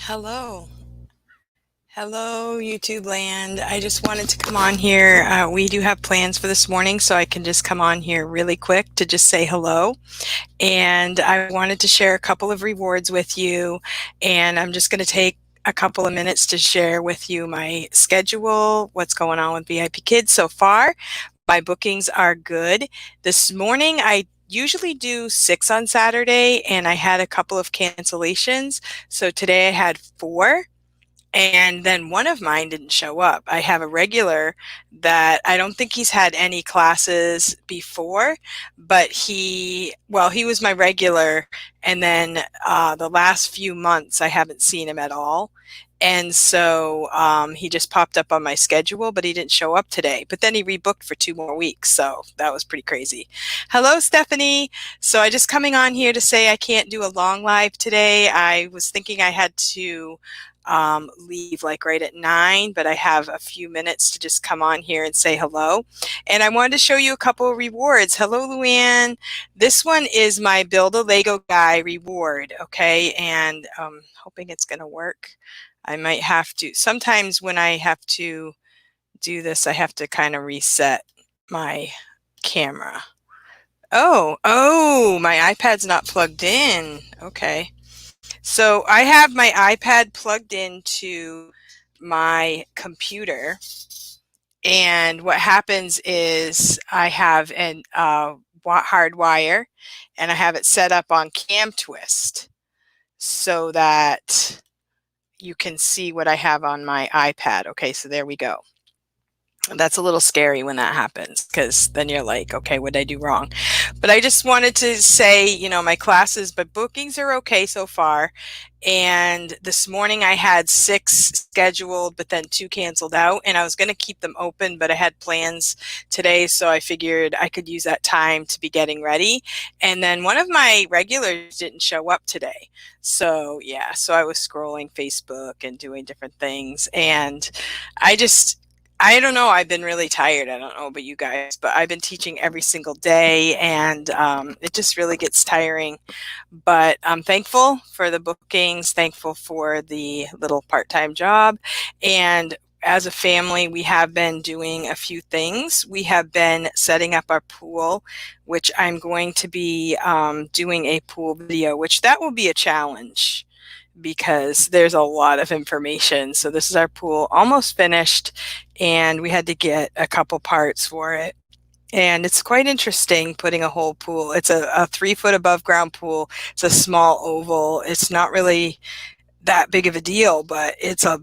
Hello. Hello, YouTube land. I just wanted to come on here. We do have plans for this morning, so I can just come on here really quick to just say hello. And I wanted to share a couple of rewards with you. And I'm just going to take a couple of minutes to share with you my schedule, what's going on with VIP Kids so far. My bookings are good. This morning, I usually do 6 on Saturday, and I had a couple of cancellations. So today I had 4. And then one of mine didn't show up. I have a regular that I don't think he's had any classes before, but he was my regular. And then the last few months, I haven't seen him at all. And so he just popped up on my schedule, but he didn't show up today. But then he rebooked for 2 more weeks. So that was pretty crazy. Hello, Stephanie. So I just coming on here to say I can't do a long live today. I was thinking I had to leave like right at 9, but I have a few minutes to just come on here and say hello. And I wanted to show you a couple of rewards. Hello, Luann. This one is my Build a Lego Guy reward, okay? And hoping it's going to work. I might have to, sometimes when I have to do this, I have to kind of reset my camera. Oh, my iPad's not plugged in. Okay. So I have my iPad plugged into my computer, and what happens is I have an hard wire, and I have it set up on cam twist so that you can see what I have on my iPad. Okay, so there we go. That's a little scary when that happens, because then you're like, okay, what did I do wrong? But I just wanted to say, my classes, but bookings are okay so far. And this morning I had 6 scheduled, but then 2 canceled out, and I was going to keep them open, but I had plans today, so I figured I could use that time to be getting ready. And then one of my regulars didn't show up today. So yeah, so I was scrolling Facebook and doing different things, and I don't know. I've been really tired. I don't know about you guys, but I've been teaching every single day, and it just really gets tiring. But I'm thankful for the bookings, thankful for the little part-time job. And as a family, we have been doing a few things. We have been setting up our pool, which I'm going to be doing a pool video, which that will be a challenge because there's a lot of information. So this is our pool, almost finished, and we had to get a couple parts for it. And it's quite interesting putting a whole pool. It's a 3-foot above ground pool. It's a small oval. It's not really that big of a deal, but it's a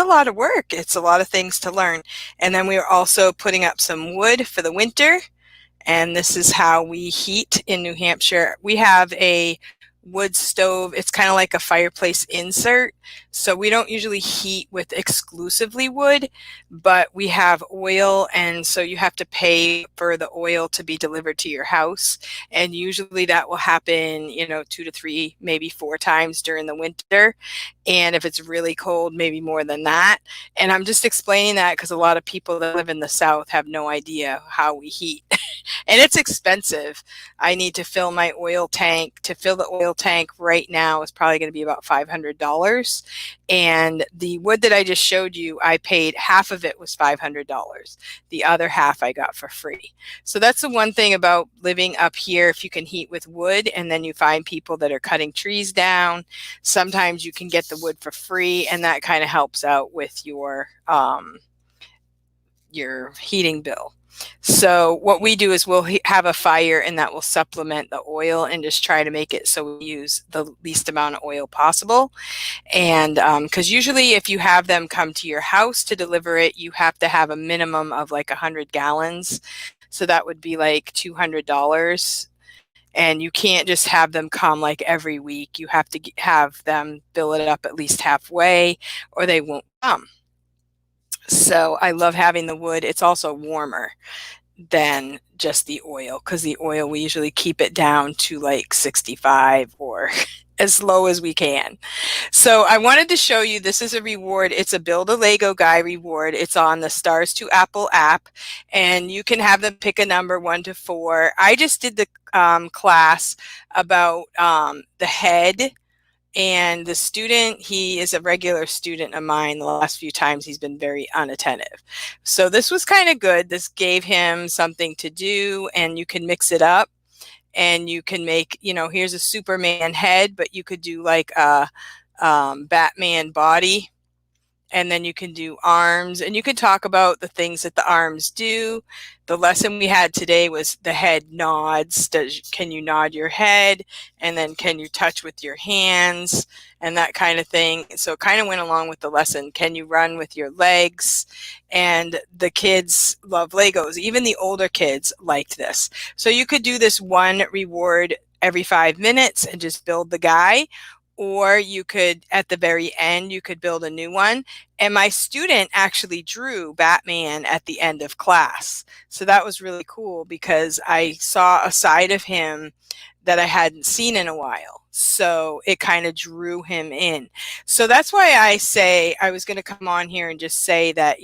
lot of work. It's a lot of things to learn. And then we are also putting up some wood for the winter. And this is how we heat in New Hampshire. We have a wood stove. It's kind of like a fireplace insert. So we don't usually heat with exclusively wood, but we have oil, and so you have to pay for the oil to be delivered to your house. And usually that will happen, 2 to 3, maybe 4 times during the winter. And if it's really cold, maybe more than that. And I'm just explaining that because a lot of people that live in the South have no idea how we heat. And it's expensive. I need to fill my oil tank. To fill the oil tank right now is probably going to be about $500. And the wood that I just showed you, I paid half of it was $500. The other half I got for free. So that's the one thing about living up here. If you can heat with wood and then you find people that are cutting trees down, sometimes you can get the wood for free, and that kind of helps out with your heating bill. So what we do is we'll have a fire, and that will supplement the oil and just try to make it so we use the least amount of oil possible. And because usually if you have them come to your house to deliver it, you have to have a minimum of like 100 gallons. So that would be like $200. And you can't just have them come like every week. You have to have them fill it up at least halfway, or they won't come. So I love having the wood. It's also warmer than just the oil, because the oil, we usually keep it down to like 65 or as low as we can. So I wanted to show you, this is a reward. It's a Build a Lego Guy reward. It's on the Stars to Apple app, and you can have them pick a number 1 to 4. I just did the class about the head And the student, he is a regular student of mine. The last few times he's been very unattentive. So this was kind of good. This gave him something to do, and you can mix it up and you can make, here's a Superman head, but you could do like a Batman body, and then you can do arms, and you can talk about the things that the arms do. The lesson we had today was the head nods. Can you nod your head? And then can you touch with your hands and that kind of thing. So it kind of went along with the lesson. Can you run with your legs? And the kids love Legos. Even the older kids liked this. So you could do this one reward every 5 minutes and just build the guy, or you could, at the very end, you could build a new one. And my student actually drew Batman at the end of class. So that was really cool because I saw a side of him that I hadn't seen in a while. So it kind of drew him in. So that's why I say I was going to come on here and just say that,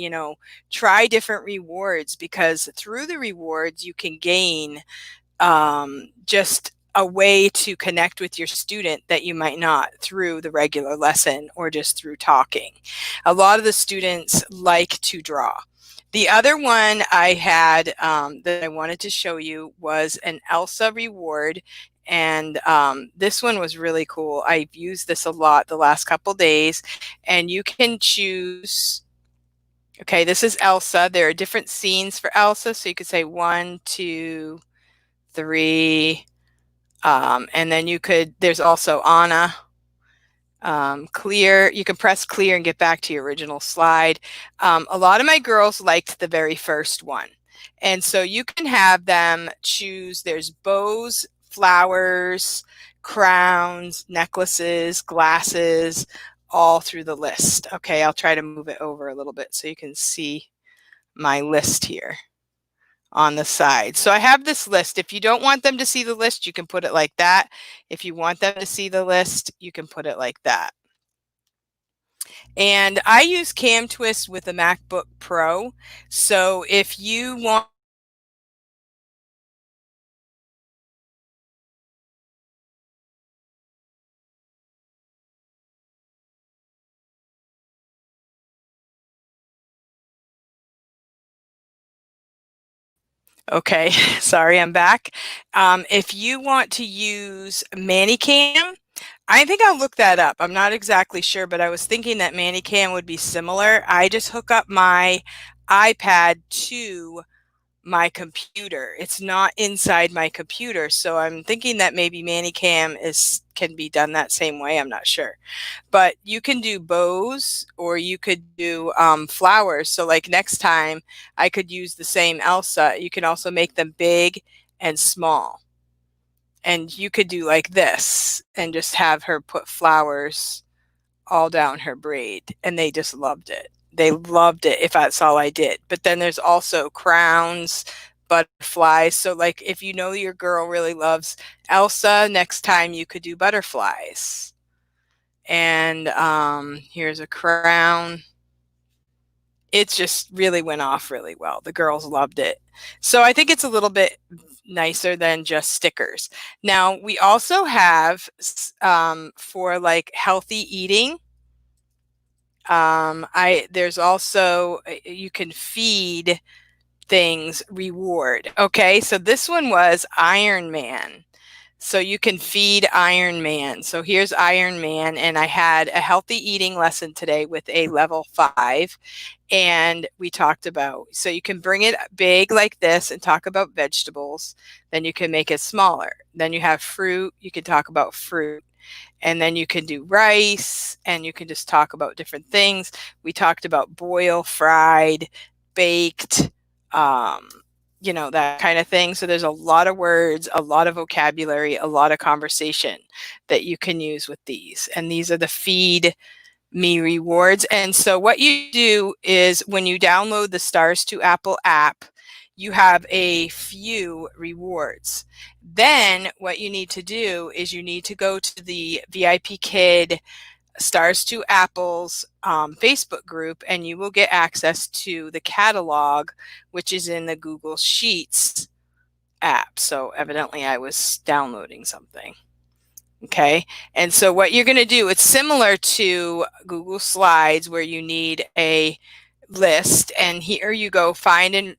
try different rewards, because through the rewards you can gain just a way to connect with your student that you might not through the regular lesson or just through talking. A lot of the students like to draw. The other one I had that I wanted to show you was an Elsa reward. And this one was really cool. I've used this a lot the last couple days, and you can choose. Okay, this is Elsa. There are different scenes for Elsa. So you could say 1, 2, 3, and then there's also Anna, clear. You can press clear and get back to your original slide. A lot of my girls liked the very first one. And so you can have them choose, there's bows, flowers, crowns, necklaces, glasses, all through the list. Okay, I'll try to move it over a little bit so you can see my list here on the side. So I have this list. If you don't want them to see the list, you can put it like that. If you want them to see the list, you can put it like that. And I use Cam Twist with a MacBook Pro. So if you want Okay, sorry, I'm back. If you want to use Manicam, I think I'll look that up. I'm not exactly sure, but I was thinking that Manicam would be similar. I just hook up my iPad to my computer. It's not inside my computer, so I'm thinking that maybe Manicam can be done that same way. I'm not sure. But you can do bows, or you could do flowers. So like next time I could use the same Elsa. You can also make them big and small. And you could do like this and just have her put flowers all down her braid, and they just loved it. They loved it if that's all I did. But then there's also crowns, butterflies. So like if you know your girl really loves Elsa, next time you could do butterflies. And here's a crown. It just really went off really well. The girls loved it. So I think it's a little bit nicer than just stickers. Now we also have for like healthy eating. There's also, you can feed things reward. Okay, so this one was Iron Man. So you can feed Iron Man. So here's Iron Man, and I had a healthy eating lesson today with a level 5, and we talked about, so you can bring it big like this and talk about vegetables. Then you can make it smaller. Then you have fruit. You can talk about fruit. And then you can do rice, and you can just talk about different things. We talked about boil, fried, baked, that kind of thing. So there's a lot of words, a lot of vocabulary, a lot of conversation that you can use with these. And these are the feed me rewards. And so what you do is when you download the Stars to Apple app, you have a few rewards. Then what you need to do is you need to go to the VIPKID Stars to Apple's Facebook group, and you will get access to the catalog, which is in the Google Sheets app. So evidently I was downloading something. Okay. And so what you're going to do, it's similar to Google Slides where you need a list, and here you go, find and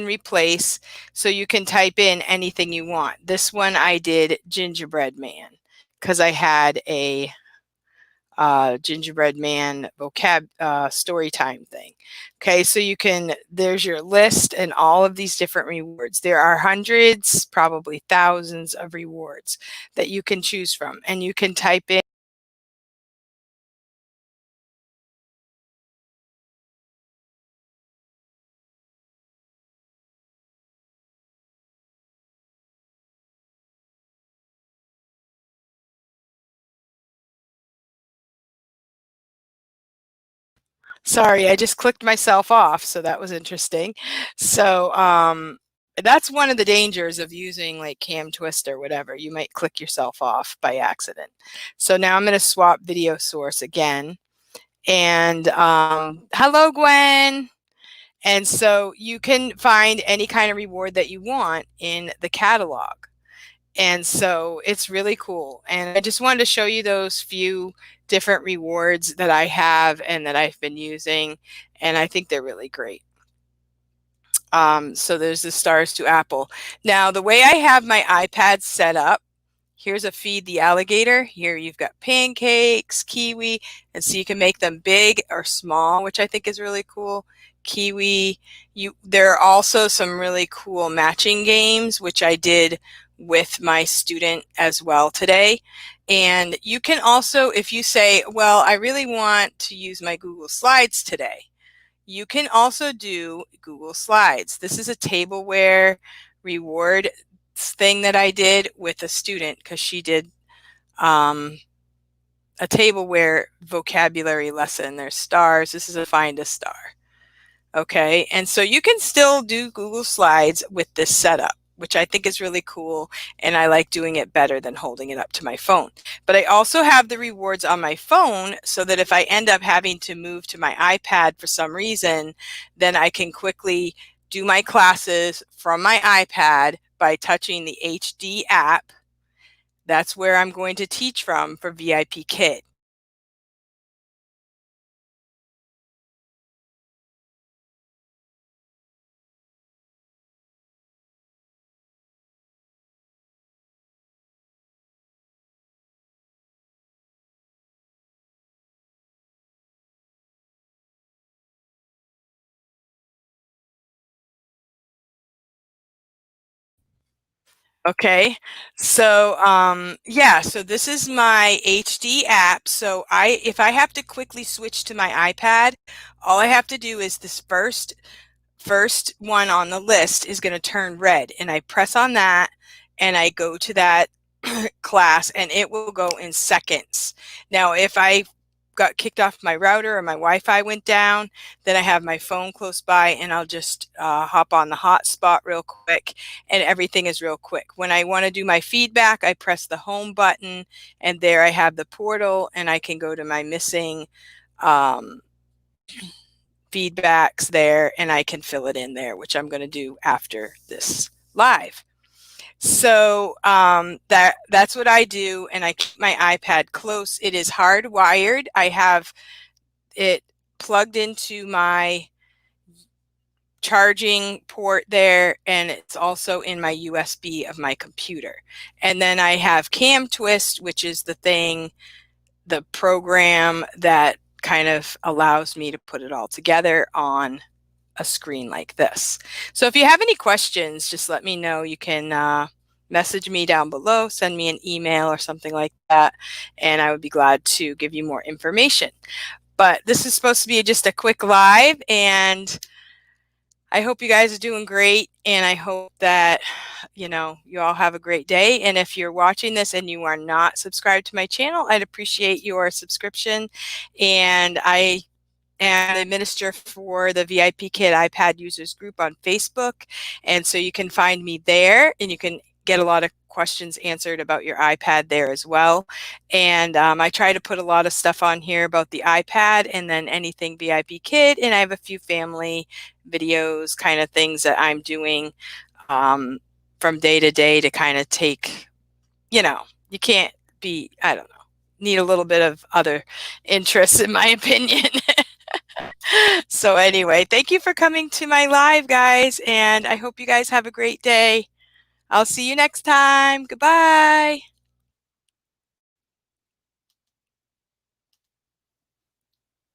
replace. So you can type in anything you want. This one I did gingerbread man because I had a gingerbread man vocab story time thing. Okay, so you can, there's your list and all of these different rewards. There are hundreds, probably thousands of rewards that you can choose from, and you can type in. Sorry, I just clicked myself off, so that was interesting. So that's one of the dangers of using like Cam Twist or whatever. You might click yourself off by accident. So now I'm going to swap video source again. And hello, Gwen. And so you can find any kind of reward that you want in the catalog. And so it's really cool. And I just wanted to show you those few different rewards that I have and that I've been using. And I think they're really great. So there's the stars to Apple. Now, the way I have my iPad set up, here's a feed the alligator. Here you've got pancakes, kiwi, and so you can make them big or small, which I think is really cool. Kiwi. There are also some really cool matching games, which I did with my student as well today. And you can also, if you say, well, I really want to use my Google Slides today, you can also do Google Slides. This is a tableware reward thing that I did with a student because she did a tableware vocabulary lesson. There's stars. This is a find a star. Okay, and so you can still do Google Slides with this setup, which I think is really cool, and I like doing it better than holding it up to my phone. But I also have the rewards on my phone so that if I end up having to move to my iPad for some reason, then I can quickly do my classes from my iPad by touching the HD app. That's where I'm going to teach from for VIPKID. Okay, so yeah, so this is my HD app. So if I have to quickly switch to my iPad, all I have to do is this first one on the list is going to turn red, and I press on that and I go to that class, and it will go in seconds. Now, if I got kicked off my router or my Wi-Fi went down, then I have my phone close by and I'll just hop on the hotspot real quick, and everything is real quick. When I want to do my feedback, I press the home button, and there I have the portal, and I can go to my missing feedbacks there, and I can fill it in there, which I'm going to do after this live. So that's what I do, and I keep my iPad close. It is hardwired. I have it plugged into my charging port there, and it's also in my USB of my computer. And then I have Cam Twist, which is the program that kind of allows me to put it all together on a screen like this. So if you have any questions, just let me know. You can message me down below, send me an email or something like that, and I would be glad to give you more information. But this is supposed to be just a quick live, and I hope you guys are doing great, and I hope that you all have a great day. And if you're watching this and you are not subscribed to my channel, I'd appreciate your subscription. And I am administrator for the VIPKID iPad users group on Facebook, and so you can find me there, and you can get a lot of questions answered about your iPad there as well. And I try to put a lot of stuff on here about the iPad and then anything VIPKID, and I have a few family videos, kind of things that I'm doing from day to day to kind of take, you can't be, I don't know, need a little bit of other interests in my opinion. So anyway, thank you for coming to my live, guys, and I hope you guys have a great day. I'll see you next time. Goodbye.